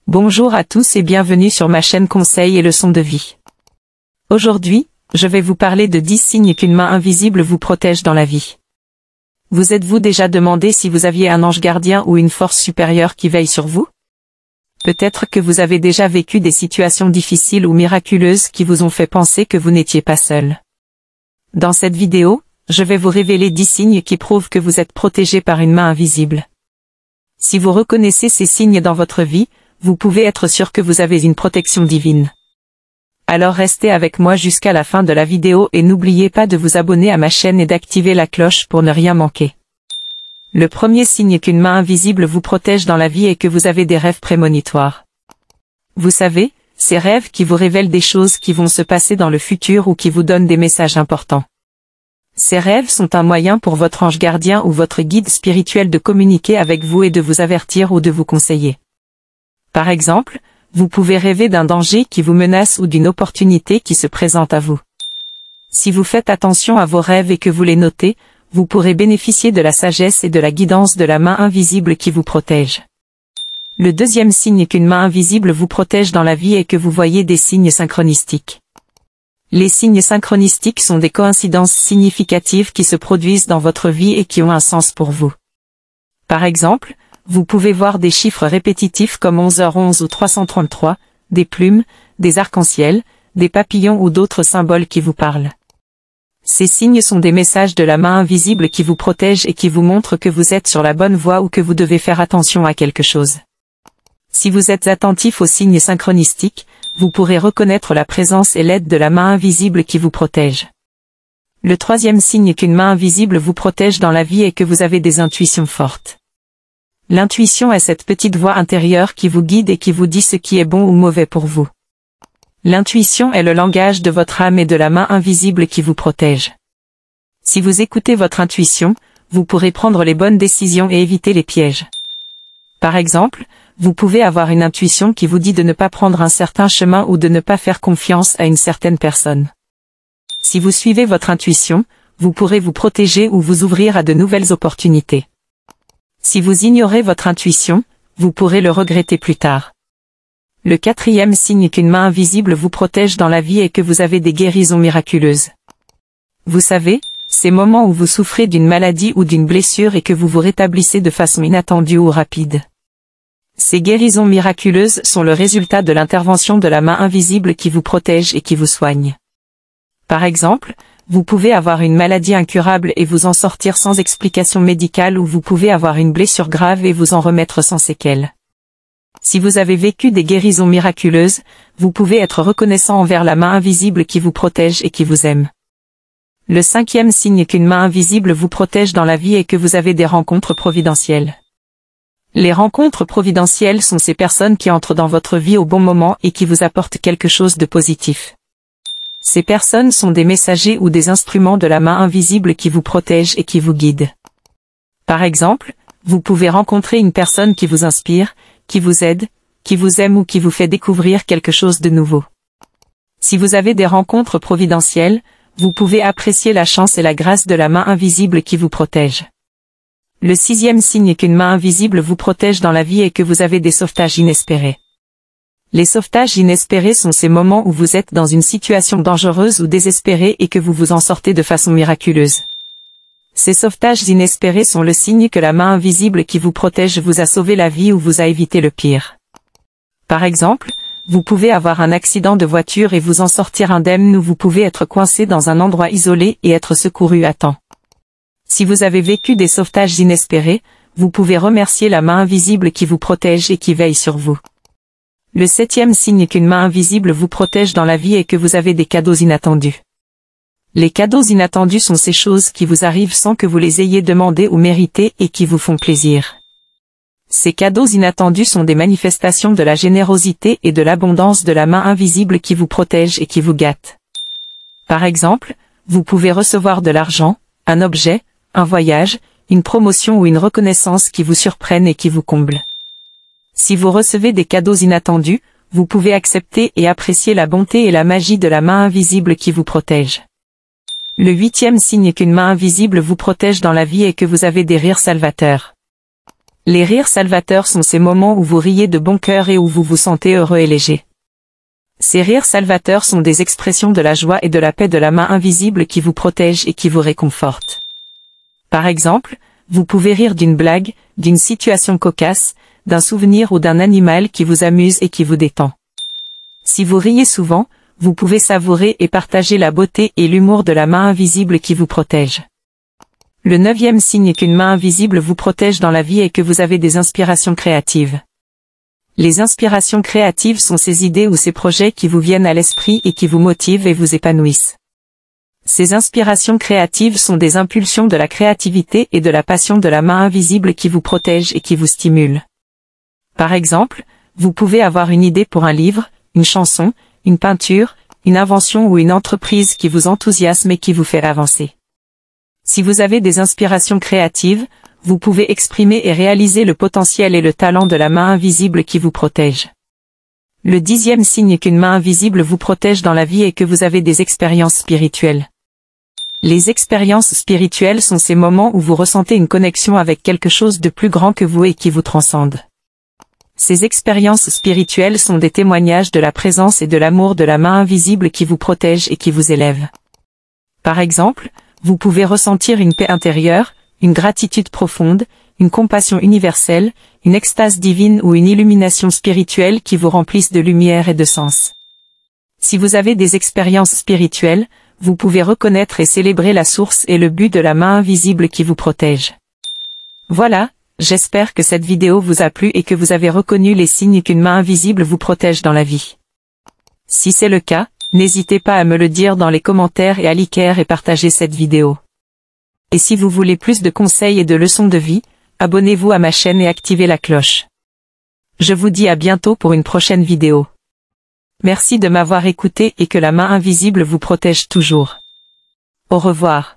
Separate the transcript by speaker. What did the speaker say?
Speaker 1: Bonjour à tous et bienvenue sur ma chaîne Conseils et leçons de vie. Aujourd'hui, je vais vous parler de 10 signes qu'une main invisible vous protège dans la vie. Vous êtes-vous déjà demandé si vous aviez un ange gardien ou une force supérieure qui veille sur vous? Peut-être que vous avez déjà vécu des situations difficiles ou miraculeuses qui vous ont fait penser que vous n'étiez pas seul. Dans cette vidéo, je vais vous révéler 10 signes qui prouvent que vous êtes protégé par une main invisible. Si vous reconnaissez ces signes dans votre vie, vous pouvez être sûr que vous avez une protection divine. Alors restez avec moi jusqu'à la fin de la vidéo et n'oubliez pas de vous abonner à ma chaîne et d'activer la cloche pour ne rien manquer. Le premier signe qu'une main invisible vous protège dans la vie est que vous avez des rêves prémonitoires. Vous savez, ces rêves qui vous révèlent des choses qui vont se passer dans le futur ou qui vous donnent des messages importants. Ces rêves sont un moyen pour votre ange gardien ou votre guide spirituel de communiquer avec vous et de vous avertir ou de vous conseiller. Par exemple, vous pouvez rêver d'un danger qui vous menace ou d'une opportunité qui se présente à vous. Si vous faites attention à vos rêves et que vous les notez, vous pourrez bénéficier de la sagesse et de la guidance de la main invisible qui vous protège. Le deuxième signe qu'une main invisible vous protège dans la vie est que vous voyez des signes synchronistiques. Les signes synchronistiques sont des coïncidences significatives qui se produisent dans votre vie et qui ont un sens pour vous. Par exemple, vous pouvez voir des chiffres répétitifs comme 11h11 ou 333, des plumes, des arcs-en-ciel, des papillons ou d'autres symboles qui vous parlent. Ces signes sont des messages de la main invisible qui vous protègent et qui vous montrent que vous êtes sur la bonne voie ou que vous devez faire attention à quelque chose. Si vous êtes attentif aux signes synchronistiques, vous pourrez reconnaître la présence et l'aide de la main invisible qui vous protège. Le troisième signe qu'une main invisible vous protège dans la vie est que vous avez des intuitions fortes. L'intuition est cette petite voix intérieure qui vous guide et qui vous dit ce qui est bon ou mauvais pour vous. L'intuition est le langage de votre âme et de la main invisible qui vous protège. Si vous écoutez votre intuition, vous pourrez prendre les bonnes décisions et éviter les pièges. Par exemple, vous pouvez avoir une intuition qui vous dit de ne pas prendre un certain chemin ou de ne pas faire confiance à une certaine personne. Si vous suivez votre intuition, vous pourrez vous protéger ou vous ouvrir à de nouvelles opportunités. Si vous ignorez votre intuition, vous pourrez le regretter plus tard. Le quatrième signe qu'une main invisible vous protège dans la vie est que vous avez des guérisons miraculeuses. Vous savez, ces moments où vous souffrez d'une maladie ou d'une blessure et que vous vous rétablissez de façon inattendue ou rapide. Ces guérisons miraculeuses sont le résultat de l'intervention de la main invisible qui vous protège et qui vous soigne. Par exemple, vous pouvez avoir une maladie incurable et vous en sortir sans explication médicale ou vous pouvez avoir une blessure grave et vous en remettre sans séquelles. Si vous avez vécu des guérisons miraculeuses, vous pouvez être reconnaissant envers la main invisible qui vous protège et qui vous aime. Le cinquième signe qu'une main invisible vous protège dans la vie est que vous avez des rencontres providentielles. Les rencontres providentielles sont ces personnes qui entrent dans votre vie au bon moment et qui vous apportent quelque chose de positif. Ces personnes sont des messagers ou des instruments de la main invisible qui vous protègent et qui vous guident. Par exemple, vous pouvez rencontrer une personne qui vous inspire, qui vous aide, qui vous aime ou qui vous fait découvrir quelque chose de nouveau. Si vous avez des rencontres providentielles, vous pouvez apprécier la chance et la grâce de la main invisible qui vous protège. Le sixième signe qu'une main invisible vous protège dans la vie est que vous avez des sauvetages inespérés. Les sauvetages inespérés sont ces moments où vous êtes dans une situation dangereuse ou désespérée et que vous vous en sortez de façon miraculeuse. Ces sauvetages inespérés sont le signe que la main invisible qui vous protège vous a sauvé la vie ou vous a évité le pire. Par exemple, vous pouvez avoir un accident de voiture et vous en sortir indemne ou vous pouvez être coincé dans un endroit isolé et être secouru à temps. Si vous avez vécu des sauvetages inespérés, vous pouvez remercier la main invisible qui vous protège et qui veille sur vous. Le septième signe qu'une main invisible vous protège dans la vie est que vous avez des cadeaux inattendus. Les cadeaux inattendus sont ces choses qui vous arrivent sans que vous les ayez demandées ou méritées et qui vous font plaisir. Ces cadeaux inattendus sont des manifestations de la générosité et de l'abondance de la main invisible qui vous protège et qui vous gâte. Par exemple, vous pouvez recevoir de l'argent, un objet, un voyage, une promotion ou une reconnaissance qui vous surprennent et qui vous comblent. Si vous recevez des cadeaux inattendus, vous pouvez accepter et apprécier la bonté et la magie de la main invisible qui vous protège. Le huitième signe qu'une main invisible vous protège dans la vie est que vous avez des rires salvateurs. Les rires salvateurs sont ces moments où vous riez de bon cœur et où vous vous sentez heureux et léger. Ces rires salvateurs sont des expressions de la joie et de la paix de la main invisible qui vous protège et qui vous réconforte. Par exemple, vous pouvez rire d'une blague, d'une situation cocasse, d'un souvenir ou d'un animal qui vous amuse et qui vous détend. Si vous riez souvent, vous pouvez savourer et partager la beauté et l'humour de la main invisible qui vous protège. Le 9e signe qu'une main invisible vous protège dans la vie est que vous avez des inspirations créatives. Les inspirations créatives sont ces idées ou ces projets qui vous viennent à l'esprit et qui vous motivent et vous épanouissent. Ces inspirations créatives sont des impulsions de la créativité et de la passion de la main invisible qui vous protège et qui vous stimule. Par exemple, vous pouvez avoir une idée pour un livre, une chanson, une peinture, une invention ou une entreprise qui vous enthousiasme et qui vous fait avancer. Si vous avez des inspirations créatives, vous pouvez exprimer et réaliser le potentiel et le talent de la main invisible qui vous protège. Le 10e signe qu'une main invisible vous protège dans la vie est que vous avez des expériences spirituelles. Les expériences spirituelles sont ces moments où vous ressentez une connexion avec quelque chose de plus grand que vous et qui vous transcende. Ces expériences spirituelles sont des témoignages de la présence et de l'amour de la main invisible qui vous protège et qui vous élève. Par exemple, vous pouvez ressentir une paix intérieure, une gratitude profonde, une compassion universelle, une extase divine ou une illumination spirituelle qui vous remplissent de lumière et de sens. Si vous avez des expériences spirituelles, vous pouvez reconnaître et célébrer la source et le but de la main invisible qui vous protège. Voilà, j'espère que cette vidéo vous a plu et que vous avez reconnu les signes qu'une main invisible vous protège dans la vie. Si c'est le cas, n'hésitez pas à me le dire dans les commentaires et à liker et partager cette vidéo. Et si vous voulez plus de conseils et de leçons de vie, abonnez-vous à ma chaîne et activez la cloche. Je vous dis à bientôt pour une prochaine vidéo. Merci de m'avoir écouté et que la main invisible vous protège toujours. Au revoir.